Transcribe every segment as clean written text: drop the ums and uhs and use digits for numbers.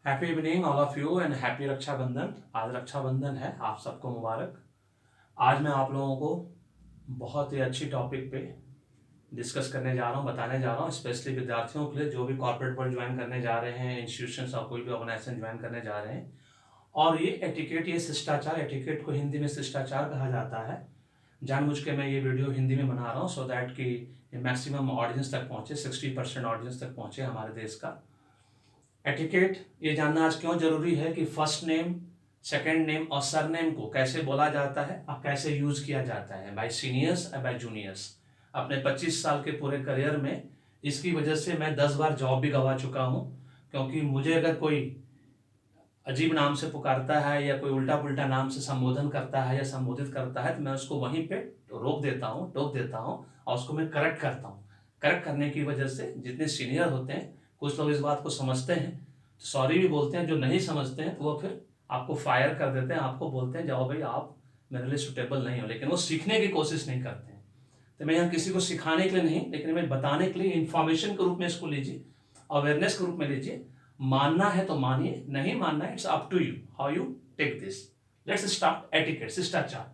Happy evening all of you and happy Rakshabandhan. आज रक्षाबंधन है, आप सबको मुबारक। आज मैं आप लोगों को बहुत ही अच्छी टॉपिक पे डिस्कस करने जा रहा हूँ, बताने जा रहा हूँ, स्पेशली विद्यार्थियों के लिए जो भी कॉर्पोरेट वर्ल्ड ज्वाइन करने जा रहे हैं, इंस्टीट्यूशंस और कोई भी ऑर्गेनाइजेशन ज्वाइन करने जा रहे हैं। और ये एटिकेट, ये शिष्टाचार, एटिकेट को हिंदी में शिष्टाचार कहा जाता है। जानबूझ के मैं ये वीडियो हिंदी में बना रहा हूँ सो दैट कि मैक्सिमम ऑडियंस तक पहुँचे, 60% ऑडियंस तक पहुँचे हमारे देश का। एटिकेट ये जानना आज क्यों जरूरी है कि फर्स्ट नेम, सेकंड नेम और सरनेम को कैसे बोला जाता है और कैसे यूज किया जाता है बाय सीनियर्स और बाय जूनियर्स। अपने 25 साल के पूरे करियर में इसकी वजह से मैं 10 बार जॉब भी गंवा चुका हूँ, क्योंकि मुझे अगर कोई अजीब नाम से पुकारता है या कोई उल्टा पुल्टा नाम से संबोधन करता है या संबोधित करता है तो मैं उसको वहीं पे रोक देता हूँ, टोक देता हूँ और उसको मैं करेक्ट करता हूँ। करेक्ट करने की वजह से जितने सीनियर होते हैं, कुछ लोग इस बात को समझते हैं तो सॉरी भी बोलते हैं, जो नहीं समझते हैं तो वो फिर आपको फायर कर देते हैं, आपको बोलते हैं जाओ भाई आप मेरे लिए सुटेबल नहीं हो, लेकिन वो सीखने की कोशिश नहीं करते हैं। तो मैं यहाँ किसी को सिखाने के लिए नहीं, लेकिन मैं बताने के लिए, इंफॉर्मेशन के रूप में इसको लीजिए, अवेयरनेस के रूप में लीजिए। मानना है तो मानिए, नहीं मानना है it's up to you how you take this. Let's start etiquette, शिष्टाचार।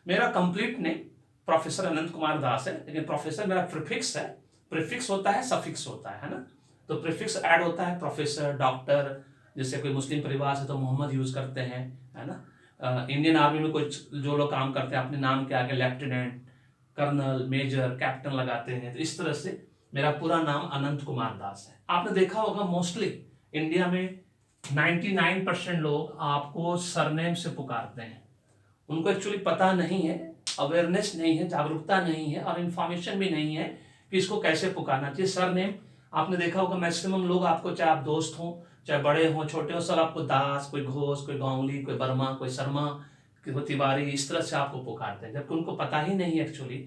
मेरा complete name professor Anant Kumar Das है, लेकिन प्रोफेसर मेरा प्रीफिक्स है। प्रीफिक्स होता है, सफिक्स होता है ना। तो प्रीफिक्स ऐड होता है प्रोफेसर, डॉक्टर, जैसे कोई मुस्लिम परिवार से तो मोहम्मद यूज करते हैं, है ना। इंडियन आर्मी में कुछ जो लोग काम करते हैं अपने नाम के आगे लेफ्टिनेंट, कर्नल, मेजर, कैप्टन लगाते हैं। तो इस तरह से मेरा पूरा नाम अनंत कुमार दास है। आपने देखा होगा मोस्टली इंडिया में 99% लोग आपको सरनेम से पुकारते हैं। उनको एक्चुअली पता नहीं है, अवेयरनेस नहीं है, जागरूकता नहीं है और इन्फॉर्मेशन भी नहीं है कि इसको कैसे पुकारना चाहिए। सरनेम आपने देखा होगा मैक्सिमम लोग आपको, चाहे आप दोस्त हों, चाहे बड़े हों, छोटे हों, सब आपको दास, कोई घोष, कोई गांगुली, कोई वर्मा, कोई शर्मा, कोई तिवारी, इस तरह से आपको पुकारते हैं, जबकि उनको पता ही नहीं है एक्चुअली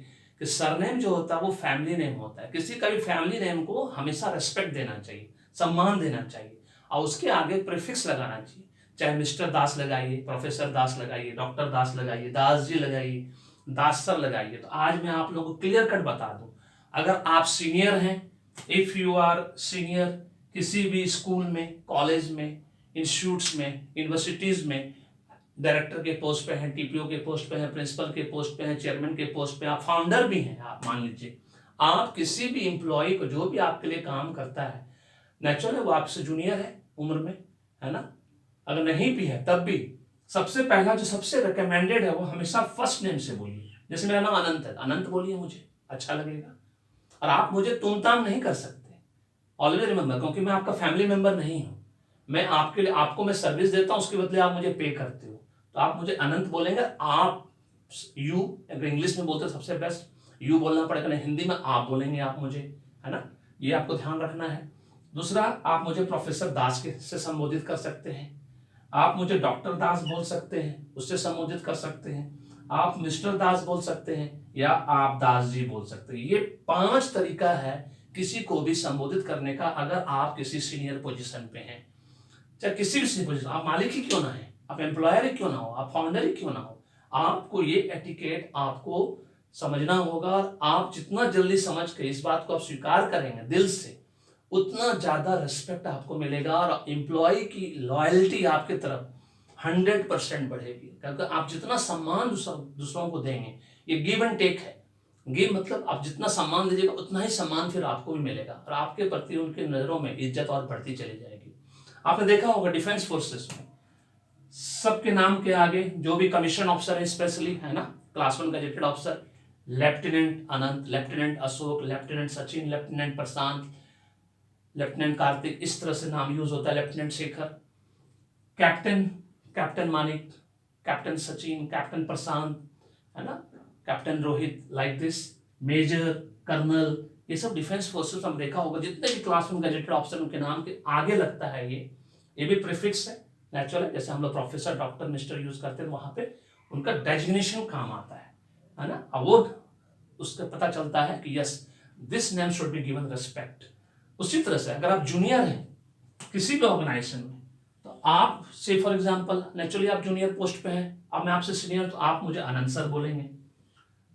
कि सरनेम जो होता है वो फैमिली नेम होता है। किसी का भी फैमिली नेम को हमेशा रेस्पेक्ट देना चाहिए, सम्मान देना चाहिए और उसके आगे प्रीफिक्स लगाना चाहिए। चाहे मिस्टर दास लगाइए, प्रोफेसर दास लगाइए, डॉक्टर दास लगाइए, दास जी लगाइए, दास सर लगाइए। तो आज मैं आप लोगों को क्लियर कट बता दूं, अगर आप सीनियर हैं, इफ यू आर सीनियर किसी भी स्कूल में, कॉलेज में, इंस्टीट्यूट्स में, यूनिवर्सिटीज में, डायरेक्टर के पोस्ट पे हैं, टीपीओ के पोस्ट पे हैं, प्रिंसिपल के पोस्ट पे हैं, चेयरमैन के पोस्ट पे, आप फाउंडर भी हैं, आप मान लीजिए, आप किसी भी एम्प्लॉय को जो भी आपके लिए काम करता है, नेचुरल है वो आपसे जूनियर है उम्र में, है ना। अगर नहीं भी है तब भी सबसे पहला जो सबसे रिकमेंडेड है वो हमेशा फर्स्ट नेम से बोलिए। जैसे मेरा नाम अनंत है, अनंत बोलिए, मुझे अच्छा लगेगा। और आप मुझे तुम ताम नहीं कर सकते, ऑलवेज रिमेंबर, क्योंकि मैं आपका फैमिली मेंबर नहीं हूं। मैं आपके लिए, आपको मैं सर्विस देता हूं, उसके बदले आप मुझे पे करते हो, तो आप मुझे अनंत बोलेंगे। आप यू, अगर इंग्लिश में बोलते सबसे बेस्ट यू बोलना पड़ेगा, नहीं हिंदी में आप बोलेंगे आप मुझे, है ना। ये आपको ध्यान रखना है। दूसरा, आप मुझे प्रोफेसर दास के से संबोधित कर सकते हैं, आप मुझे डॉक्टर दास बोल सकते हैं, उससे संबोधित कर सकते हैं, आप मिस्टर दास बोल सकते हैं या आप दास जी बोल सकते हैं। ये 5 तरीका है किसी को भी संबोधित करने का। अगर आप किसी सीनियर पोजीशन पे हैं, चाहे किसी भी पोजीशन, आप मालिक ही क्यों ना है, आप एम्प्लॉयर ही क्यों ना हो, आप फाउंडर ही क्यों ना हो, आपको ये एटिकेट आपको समझना होगा। और आप जितना जल्दी समझ के इस बात को आप स्वीकार करेंगे दिल से, उतना ज्यादा रिस्पेक्ट आपको मिलेगा और एम्प्लॉय की लॉयल्टी आपके तरफ 100% बढ़ेगी। क्योंकि आप जितना सम्मान दूसरों को देंगे, ये गिव एंड टेक है। गिव मतलब आप जितना सम्मान दीजिएगा उतना ही सम्मान फिर आपको भी मिलेगा और आपके प्रति उनके नजरों में इज्जत और बढ़ती चली जाएगी। आपने देखा होगा डिफेंस फोर्सेस में सबके नाम के आगे जो भी कमीशन ऑफिसर है, स्पेशली, है ना, class 1 gazetted officer, lieutenant Anant, lieutenant Ashok, lieutenant Sachin, lieutenant Prashant, lieutenant Kartik, इस तरह से नाम यूज होता है, lieutenant Shekhar, captain, captain Manik, captain Sachin, captain Prashant, है ना, captain Rohit, like this, major, colonel, ये सब डिफेंस फोर्सेस हम देखा होगा जितने भी क्लास 1 गजेटेड ऑफिसर उनके नाम के आगे लगता है। ये भी प्रीफिक्स है, नेचुरल है। जैसे हम लोग प्रोफेसर, डॉक्टर, मिस्टर यूज करते हैं, वहां पे उनका डेजिग्नेशन काम आता है ना, अवार्ड, उसका पता चलता है कि yes this name should be given respect. उसी तरह से अगर आप जूनियर हैं किसी भी ऑर्गेनाइजेशन में, तो आप से फॉर एग्जांपल नेचुरली आप जूनियर पोस्ट पे हैं, अब मैं आपसे सीनियर, तो आप मुझे अनंत सर बोलेंगे।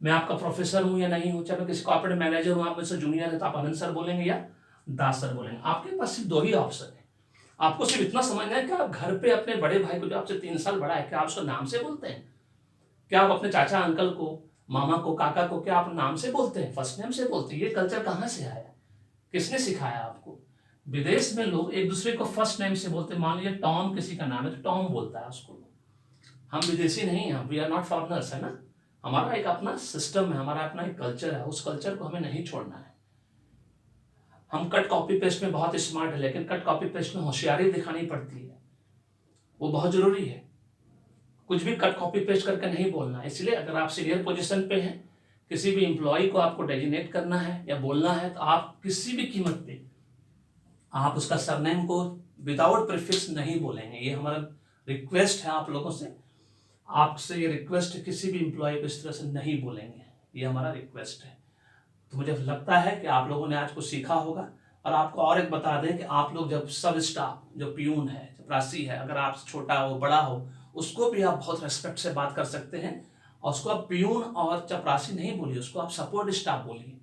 मैं आपका प्रोफेसर हूं या नहीं हूं, चाहे मैं किसी कॉर्पोरेट मैनेजर हूं, आप मुझसे जूनियर है तो आप अनंत सर बोलेंगे या दास सर बोलेंगे। आपके पास सिर्फ 2 ही ऑप्शन है, आपको सिर्फ इतना समझना है कि आप घर पे अपने बड़े भाई को, जो आपसे 3 साल बड़ा है, क्या आप उसको नाम से बोलते हैं? क्या आप अपने चाचा अंकल को, मामा को, काका को क्या आप नाम से बोलते हैं, फर्स्ट नेम से बोलते हैं? ये कल्चर कहाँ से आया, किसने सिखाया आपको? विदेश में लोग एक दूसरे को फर्स्ट नेम से बोलते हैं। मान लीजिए टॉम किसी का नाम है तो टॉम बोलता है उसको। हम विदेशी नहीं हैं, वी आर नॉट फॉरनर्स, है ना। हमारा एक अपना सिस्टम है, हमारा अपना एक कल्चर है, उस कल्चर को हमें नहीं छोड़ना है। हम कट कॉपी पेस्ट में बहुत स्मार्ट है, लेकिन कट कॉपी पेस्ट में होशियारी दिखानी पड़ती है, वो बहुत जरूरी है। कुछ भी कट कॉपी पेस्ट करके नहीं बोलना। इसलिए अगर आप सीनियर पोजीशन पे हैं, किसी भी एम्प्लॉय को आपको डेजिग्नेट करना है या बोलना है, तो आप किसी भी कीमत पे आप उसका सरनेम को विदाउट प्रीफिक्स नहीं बोलेंगे। ये हमारा रिक्वेस्ट है आप लोगों से, आपसे ये रिक्वेस्ट है, किसी भी एम्प्लॉय को इस तरह से नहीं बोलेंगे, ये हमारा रिक्वेस्ट है। तो मुझे लगता है कि आप लोगों ने आज कुछ सीखा होगा। और आपको और एक बता दें कि आप लोग जब सब स्टाफ, जो प्यून है, चपरासी है, अगर आप छोटा हो बड़ा हो, उसको भी आप बहुत रेस्पेक्ट से बात कर सकते हैं। और उसको आप प्यून और चपरासी नहीं बोलिए, उसको आप सपोर्ट स्टाफ बोलिए।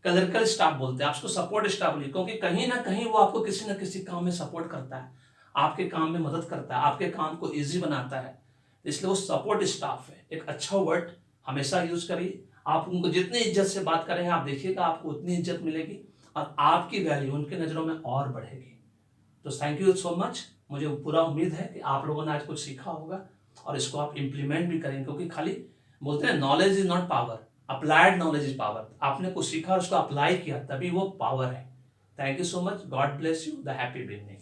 क्लरिकल स्टाफ बोलते हैं, आप उसको सपोर्ट स्टाफ बोलिए, क्योंकि कहीं ना कहीं वो आपको किसी न किसी काम में सपोर्ट करता है, आपके काम में मदद करता है, आपके काम को ईजी बनाता है। इसलिए वो सपोर्ट स्टाफ है। एक अच्छा वर्ड हमेशा यूज करिए। आप उनको जितनी इज्जत से बात करेंगे, आप देखिएगा आपको उतनी इज्जत मिलेगी और आपकी वैल्यू उनके नज़रों में और बढ़ेगी। तो थैंक यू सो मच। मुझे पूरा उम्मीद है कि आप लोगों ने आज कुछ सीखा होगा और इसको आप इम्प्लीमेंट भी करेंगे, क्योंकि खाली बोलते हैं knowledge is not power, applied knowledge is power. आपने कुछ सीखा और उसको अप्लाई किया, तभी वो पावर है। Thank you so much. God bless you. The happy beginning.